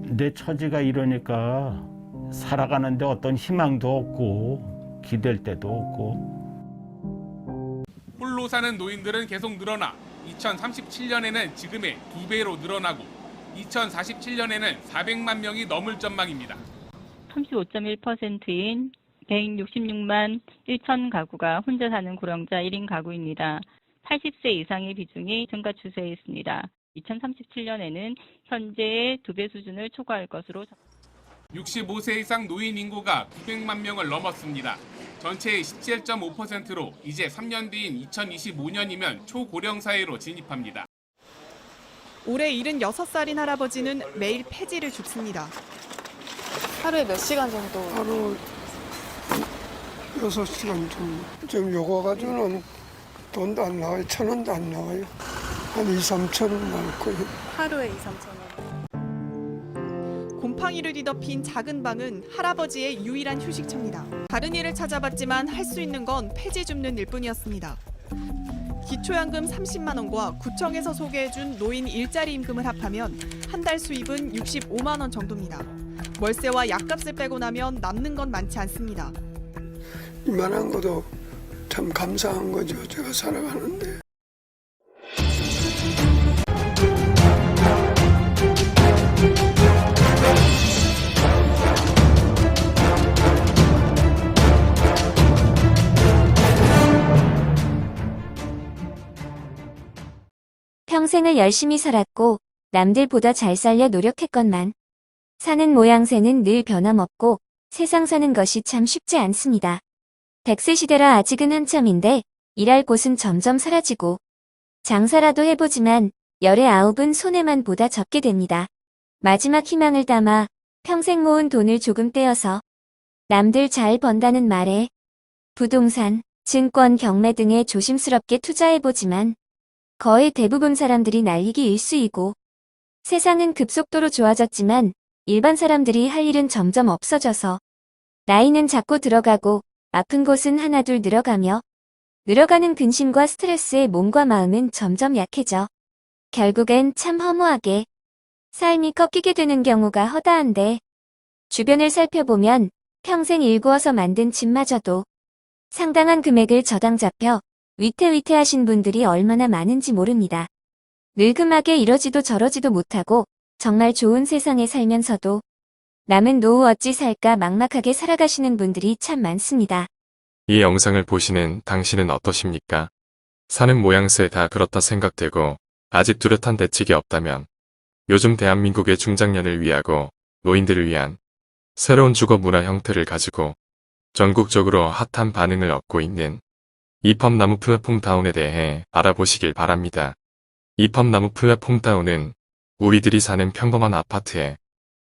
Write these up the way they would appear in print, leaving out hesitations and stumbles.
내 처지가 이러니까 살아가는데 어떤 희망도 없고 기댈 데도 없고. 홀로 사는 노인들은 계속 늘어나 2037년에는 지금의 2배로 늘어나고 2047년에는 400만 명이 넘을 전망입니다. 35.1%인 166만 1천 가구가 혼자 사는 고령자 1인 가구입니다. 80세 이상의 비중이 증가 추세에 있습니다. 2037년에는 현재의 2배 수준을 초과할 것으로. 65세 이상 노인 인구가 900만 명을 넘었습니다. 전체의 17.5%로 이제 3년 뒤인 2025년이면 초고령 사회로 진입합니다. 올해 76살인 할아버지는 매일 폐지를 줍습니다. 하루에 몇 시간 정도? 하루 6시간 정도. 지금 요거 가지고는 돈도 안 나와요. 1,000원도 안 나와요. 한 2, 3천 원 나올 거예요. 하루에 2, 3천 원. 곰팡이를 뒤덮인 작은 방은 할아버지의 유일한 휴식처입니다. 다른 일을 찾아봤지만 할 수 있는 건 폐지 줍는 일뿐이었습니다. 기초연금 30만 원과 구청에서 소개해준 노인 일자리 임금을 합하면 한 달 수입은 65만 원 정도입니다. 월세와 약값을 빼고 나면 남는 건 많지 않습니다. 이만한 것도 참 감사한 거죠. 제가 살아가는데. 평생을 열심히 살았고 남들보다 잘 살려 노력했건만 사는 모양새는 늘 변함없고 세상 사는 것이 참 쉽지 않습니다. 100세 시대라 아직은 한참인데 일할 곳은 점점 사라지고 장사라도 해보지만 열의 9은 손해만 보다 적게 됩니다. 마지막 희망을 담아 평생 모은 돈을 조금 떼어서 남들 잘 번다는 말에 부동산, 증권, 경매 등에 조심스럽게 투자해보지만 거의 대부분 사람들이 날리기 일쑤이고 세상은 급속도로 좋아졌지만 일반 사람들이 할 일은 점점 없어져서 나이는 자꾸 들어가고 아픈 곳은 하나둘 늘어가며 늘어가는 근심과 스트레스에 몸과 마음은 점점 약해져 결국엔 참 허무하게 삶이 꺾이게 되는 경우가 허다한데 주변을 살펴보면 평생 일구어서 만든 집마저도 상당한 금액을 저당 잡혀 위태위태하신 분들이 얼마나 많은지 모릅니다. 늙음하게 이러지도 저러지도 못하고 정말 좋은 세상에 살면서도 남은 노후 어찌 살까 막막하게 살아가시는 분들이 참 많습니다. 이 영상을 보시는 당신은 어떠십니까? 사는 모양새 다 그렇다 생각되고 아직 뚜렷한 대책이 없다면 요즘 대한민국의 중장년을 위하고 노인들을 위한 새로운 주거 문화 형태를 가지고 전국적으로 핫한 반응을 얻고 있는 이팝나무 플랫폼 다운에 대해 알아보시길 바랍니다. 이팝나무 플랫폼 다운은 우리들이 사는 평범한 아파트에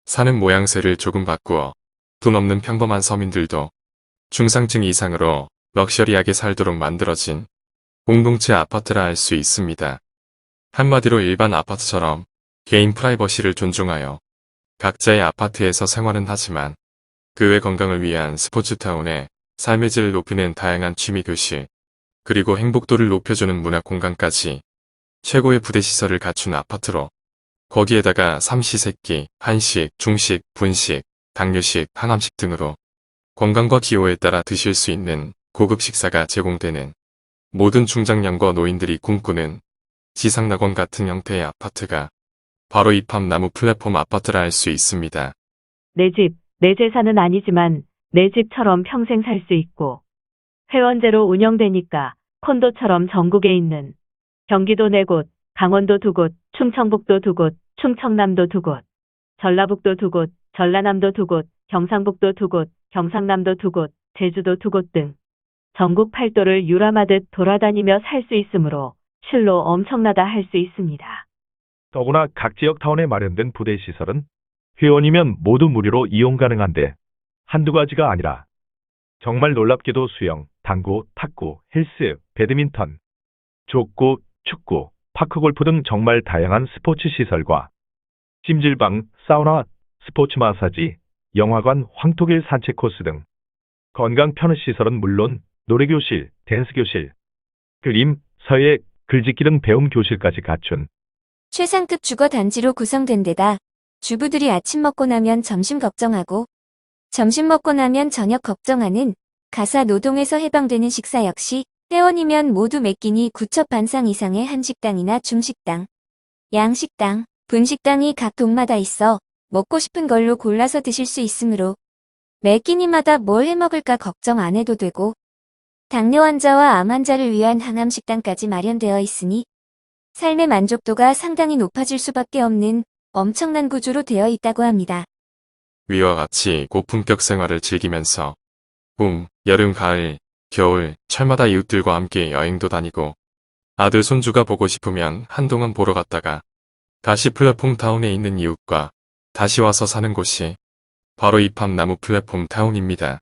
사는 모양새를 조금 바꾸어 돈 없는 평범한 서민들도 중상층 이상으로 럭셔리하게 살도록 만들어진 공동체 아파트라 할 수 있습니다. 한마디로 일반 아파트처럼 개인 프라이버시를 존중하여 각자의 아파트에서 생활은 하지만 그 외 건강을 위한 스포츠타운에 삶의 질을 높이는 다양한 취미교실, 그리고 행복도를 높여주는 문화공간까지 최고의 부대시설을 갖춘 아파트로 거기에다가 삼시세끼, 한식, 중식, 분식, 당뇨식, 항암식 등으로 건강과 기호에 따라 드실 수 있는 고급 식사가 제공되는 모든 중장년과 노인들이 꿈꾸는 지상낙원 같은 형태의 아파트가 바로 이팝나무 플랫폼 아파트라 할 수 있습니다. 내 집, 내 재산은 아니지만 내 집처럼 평생 살 수 있고 회원제로 운영되니까 콘도처럼 전국에 있는 경기도 4곳, 강원도 2곳, 충청북도 2곳, 충청남도 2곳, 전라북도 2곳, 전라남도 2곳, 경상북도 2곳, 경상남도 2곳, 제주도 2곳 등 전국 8도를 유람하듯 돌아다니며 살 수 있으므로 실로 엄청나다 할 수 있습니다. 더구나 각 지역 타운에 마련된 부대시설은 회원이면 모두 무료로 이용 가능한데 한두 가지가 아니라 정말 놀랍게도 수영, 당구, 탁구, 헬스, 배드민턴, 족구, 축구, 파크골프 등 정말 다양한 스포츠 시설과 찜질방, 사우나, 스포츠 마사지, 영화관, 황토길 산책 코스 등 건강 편의 시설은 물론 노래교실, 댄스교실, 그림, 서예, 글짓기 등 배움 교실까지 갖춘 최상급 주거 단지로 구성된 데다 주부들이 아침 먹고 나면 점심 걱정하고, 점심 먹고 나면 저녁 걱정하는 가사 노동에서 해방되는 식사 역시 회원이면 모두 매 끼니 9첩 반상 이상의 한식당이나 중식당, 양식당, 분식당이 각 동마다 있어 먹고 싶은 걸로 골라서 드실 수 있으므로 매 끼니마다 뭘 해먹을까 걱정 안 해도 되고, 당뇨 환자와 암 환자를 위한 항암식당까지 마련되어 있으니 삶의 만족도가 상당히 높아질 수밖에 없는 엄청난 구조로 되어 있다고 합니다. 위와 같이 고품격 생활을 즐기면서 봄, 여름, 가을, 겨울, 철마다 이웃들과 함께 여행도 다니고 아들 손주가 보고 싶으면 한동안 보러 갔다가 다시 플랫폼 타운에 있는 이웃과 다시 와서 사는 곳이 바로 이팝나무 플랫폼 타운입니다.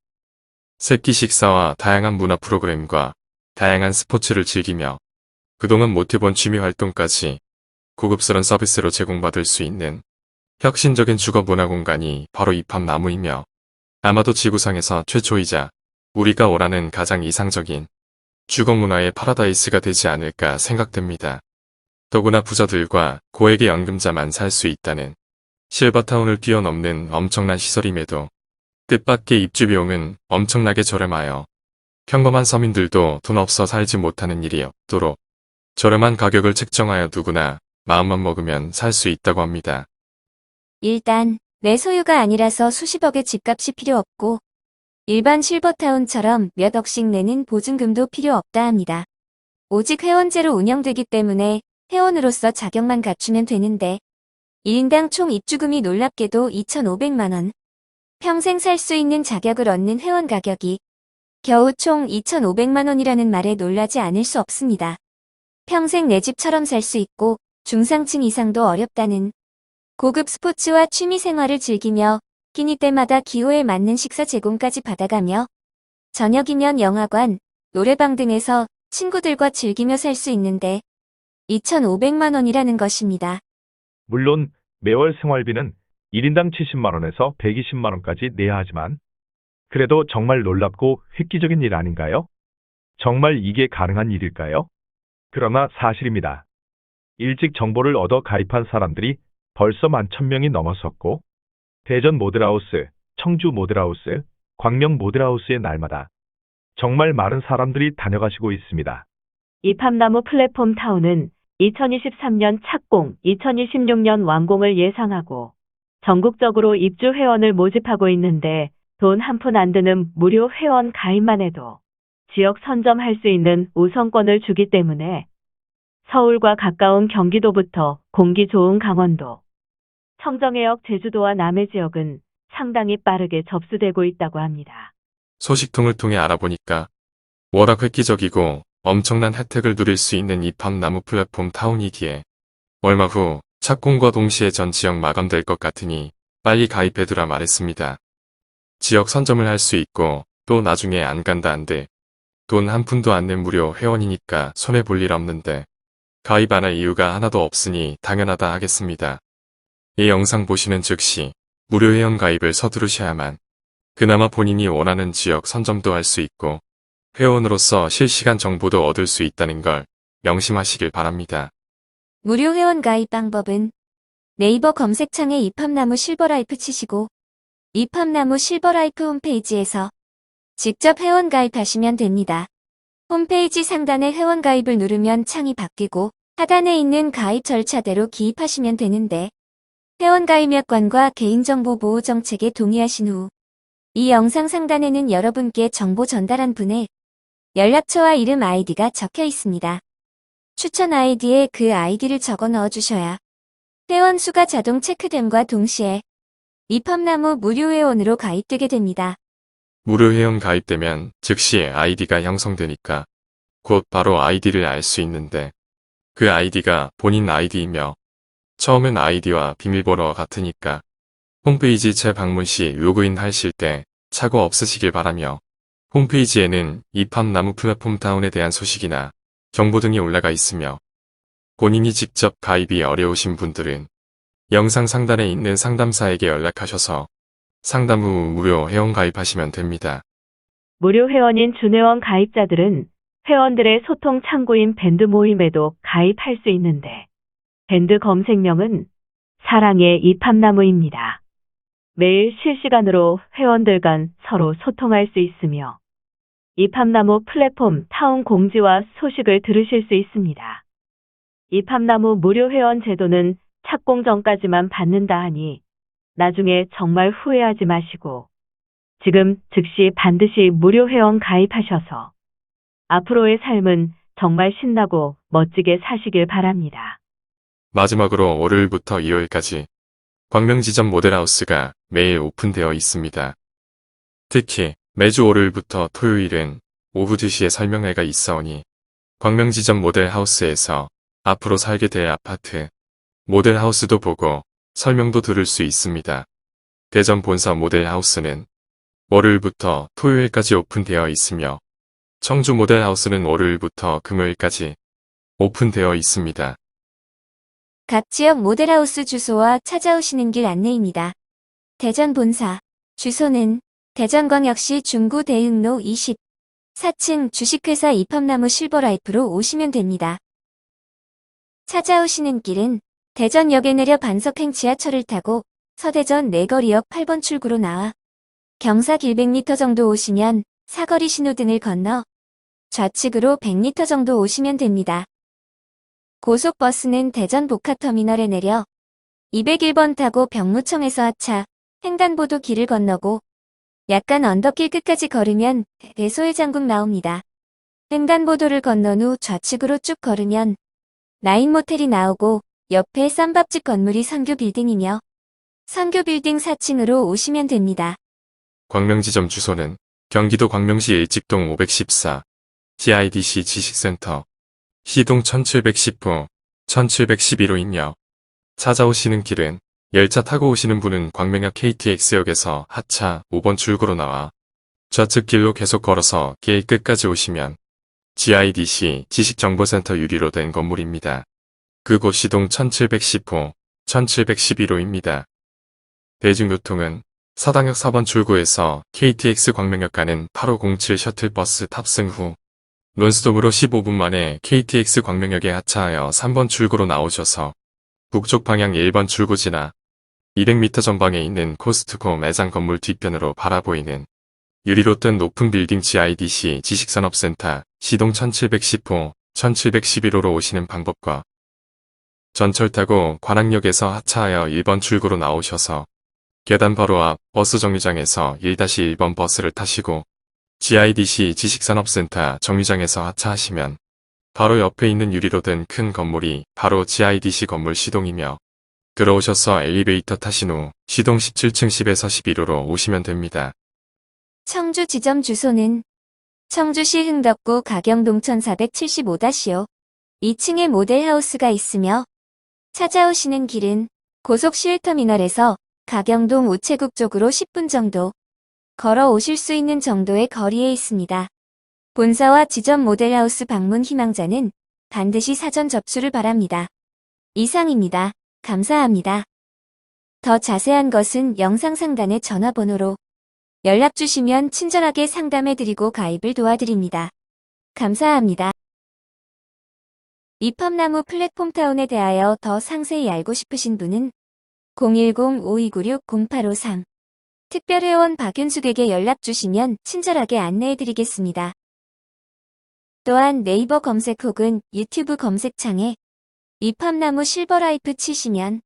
새끼 식사와 다양한 문화 프로그램과 다양한 스포츠를 즐기며 그동안 못해본 취미 활동까지 고급스러운 서비스로 제공받을 수 있는 혁신적인 주거 문화 공간이 바로 이팝나무이며 아마도 지구상에서 최초이자 우리가 원하는 가장 이상적인 주거 문화의 파라다이스가 되지 않을까 생각됩니다. 더구나 부자들과 고액의 연금자만 살 수 있다는 실버타운을 뛰어넘는 엄청난 시설임에도 뜻밖의 입주 비용은 엄청나게 저렴하여 평범한 서민들도 돈 없어 살지 못하는 일이 없도록 저렴한 가격을 책정하여 누구나 마음만 먹으면 살 수 있다고 합니다. 일단 내 소유가 아니라서 수십억의 집값이 필요 없고 일반 실버타운처럼 몇 억씩 내는 보증금도 필요 없다 합니다. 오직 회원제로 운영되기 때문에 회원으로서 자격만 갖추면 되는데 1인당 총 입주금이 놀랍게도 2,500만 원. 평생 살 수 있는 자격을 얻는 회원 가격이 겨우 총 2,500만 원이라는 말에 놀라지 않을 수 없습니다. 평생 내 집처럼 살 수 있고 중상층 이상도 어렵다는 고급 스포츠와 취미 생활을 즐기며 끼니 때마다 기호에 맞는 식사 제공까지 받아가며 저녁이면 영화관, 노래방 등에서 친구들과 즐기며 살 수 있는데 2,500만 원이라는 것입니다. 물론 매월 생활비는 1인당 70만 원에서 120만 원까지 내야 하지만 그래도 정말 놀랍고 획기적인 일 아닌가요? 정말 이게 가능한 일일까요? 그러나 사실입니다. 일찍 정보를 얻어 가입한 사람들이 벌써 11,000명이 넘어섰고 대전 모델하우스, 청주 모델하우스, 광명 모델하우스의 날마다 정말 많은 사람들이 다녀가시고 있습니다. 이팝나무 플랫폼 타운은 2023년 착공, 2026년 완공을 예상하고 전국적으로 입주 회원을 모집하고 있는데 돈 한 푼 안 드는 무료 회원 가입만 해도 지역 선점할 수 있는 우선권을 주기 때문에 서울과 가까운 경기도부터 공기 좋은 강원도, 청정해역 제주도와 남해 지역은 상당히 빠르게 접수되고 있다고 합니다. 소식통을 통해 알아보니까 워낙 획기적이고 엄청난 혜택을 누릴 수 있는 이팝나무 플랫폼 타운이기에 얼마 후 착공과 동시에 전 지역 마감될 것 같으니 빨리 가입해두라 말했습니다. 지역 선점을 할 수 있고 또 나중에 안 간다 한들 돈 한 푼도 안 낸 무료 회원이니까 손해볼 일 없는데 가입 안 할 이유가 하나도 없으니 당연하다 하겠습니다. 이 영상 보시는 즉시 무료 회원 가입을 서두르셔야만 그나마 본인이 원하는 지역 선점도 할 수 있고 회원으로서 실시간 정보도 얻을 수 있다는 걸 명심하시길 바랍니다. 무료 회원 가입 방법은 네이버 검색창에 이팝나무 실버라이프 치시고 이팝나무 실버라이프 홈페이지에서 직접 회원 가입하시면 됩니다. 홈페이지 상단에 회원 가입을 누르면 창이 바뀌고 하단에 있는 가입 절차대로 기입하시면 되는데 회원 가입약관과 개인정보 보호 정책에 동의하신 후 이 영상 상단에는 여러분께 정보 전달한 분의 연락처와 이름 아이디가 적혀 있습니다. 추천 아이디에 그 아이디를 적어 넣어주셔야 회원 수가 자동 체크됨과 동시에 이팝나무 무료 회원으로 가입되게 됩니다. 무료 회원 가입되면 즉시 아이디가 형성되니까 곧 바로 아이디를 알 수 있는데 그 아이디가 본인 아이디이며 처음엔 아이디와 비밀번호와 같으니까 홈페이지 재방문 시 로그인 하실 때 착오 없으시길 바라며 홈페이지에는 이팝나무 플랫폼 타운에 대한 소식이나 정보 등이 올라가 있으며 본인이 직접 가입이 어려우신 분들은 영상 상단에 있는 상담사에게 연락하셔서 상담 후 무료 회원 가입하시면 됩니다. 무료 회원인 준회원 가입자들은 회원들의 소통 창구인 밴드 모임에도 가입할 수 있는데 밴드 검색명은 사랑의 입합나무입니다. 매일 실시간으로 회원들 간 서로 소통할 수 있으며 입합나무 플랫폼 타운 공지와 소식을 들으실 수 있습니다. 입합나무 무료 회원 제도는 착공 전까지만 받는다 하니 나중에 정말 후회하지 마시고 지금 즉시 반드시 무료 회원 가입하셔서 앞으로의 삶은 정말 신나고 멋지게 사시길 바랍니다. 마지막으로 월요일부터 일요일까지 광명지점 모델하우스가 매일 오픈되어 있습니다. 특히 매주 월요일부터 토요일은 오후 2시에 설명회가 있어오니 광명지점 모델하우스에서 앞으로 살게 될 아파트, 모델하우스도 보고 설명도 들을 수 있습니다. 대전 본사 모델하우스는 월요일부터 토요일까지 오픈되어 있으며 청주 모델하우스는 월요일부터 금요일까지 오픈되어 있습니다. 각 지역 모델하우스 주소와 찾아오시는 길 안내입니다. 대전 본사 주소는 대전광역시 중구 대흥로 20 4층 주식회사 입합나무 실버라이프로 오시면 됩니다. 찾아오시는 길은 대전역에 내려 반석행 지하철을 타고 서대전 내거리역 8번 출구로 나와 경사 길 100m 정도 오시면 사거리 신호등을 건너 좌측으로 100m 정도 오시면 됩니다. 고속버스는 대전 복합터미널에 내려 201번 타고 병무청에서 하차, 횡단보도 길을 건너고 약간 언덕길 끝까지 걸으면 대소해장국 나옵니다. 횡단보도를 건넌 후 좌측으로 쭉 걸으면 라인모텔이 나오고 옆에 쌈밥집 건물이 선교빌딩이며 선교빌딩 4층으로 오시면 됩니다. 광명지점 주소는 경기도 광명시 일직동 514 GIDC 지식센터 시동 1710호 1711호이며 찾아오시는 길은 열차 타고 오시는 분은 광명역 KTX역에서 하차 5번 출구로 나와 좌측 길로 계속 걸어서 길 끝까지 오시면 GIDC 지식정보센터 유리로 된 건물입니다. 그곳 시동 1710호 1711호입니다. 대중교통은 사당역 4번 출구에서 KTX 광명역 가는 8507 셔틀버스 탑승 후 논스톱으로 15분 만에 KTX 광명역에 하차하여 3번 출구로 나오셔서 북쪽 방향 1번 출구 지나 200m 전방에 있는 코스트코 매장 건물 뒤편으로 바라보이는 유리로 뜬 높은 빌딩 GIDC 지식산업센터 시동 1710호 1711호로 오시는 방법과 전철 타고 관악역에서 하차하여 1번 출구로 나오셔서 계단 바로 앞 버스 정류장에서 1-1번 버스를 타시고 GIDC 지식산업센터 정류장에서 하차하시면 바로 옆에 있는 유리로 된 큰 건물이 바로 GIDC 건물 시동이며 들어오셔서 엘리베이터 타신 후 시동 17층 10에서 11호로 오시면 됩니다. 청주 지점 주소는 청주시 흥덕구 가경동 1475-5 2층에 모델하우스가 있으며 찾아오시는 길은 고속시외터미널에서 가경동 우체국 쪽으로 10분 정도 걸어오실 수 있는 정도의 거리에 있습니다. 본사와 지점 모델하우스 방문 희망자는 반드시 사전 접수를 바랍니다. 이상입니다. 감사합니다. 더 자세한 것은 영상 상단의 전화번호로 연락 주시면 친절하게 상담해드리고 가입을 도와드립니다. 감사합니다. 입합나무 플랫폼 타운에 대하여 더 상세히 알고 싶으신 분은 010-5296-0853 특별회원 박윤숙에게 연락 주시면 친절하게 안내해드리겠습니다. 또한 네이버 검색 혹은 유튜브 검색창에 입합나무 실버라이프 치시면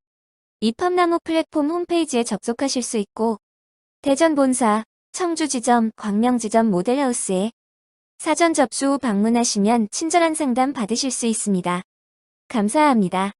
입합나무 플랫폼 홈페이지에 접속하실 수 있고 대전 본사, 청주지점, 광명지점 모델하우스에 사전 접수 후 방문하시면 친절한 상담 받으실 수 있습니다. 감사합니다.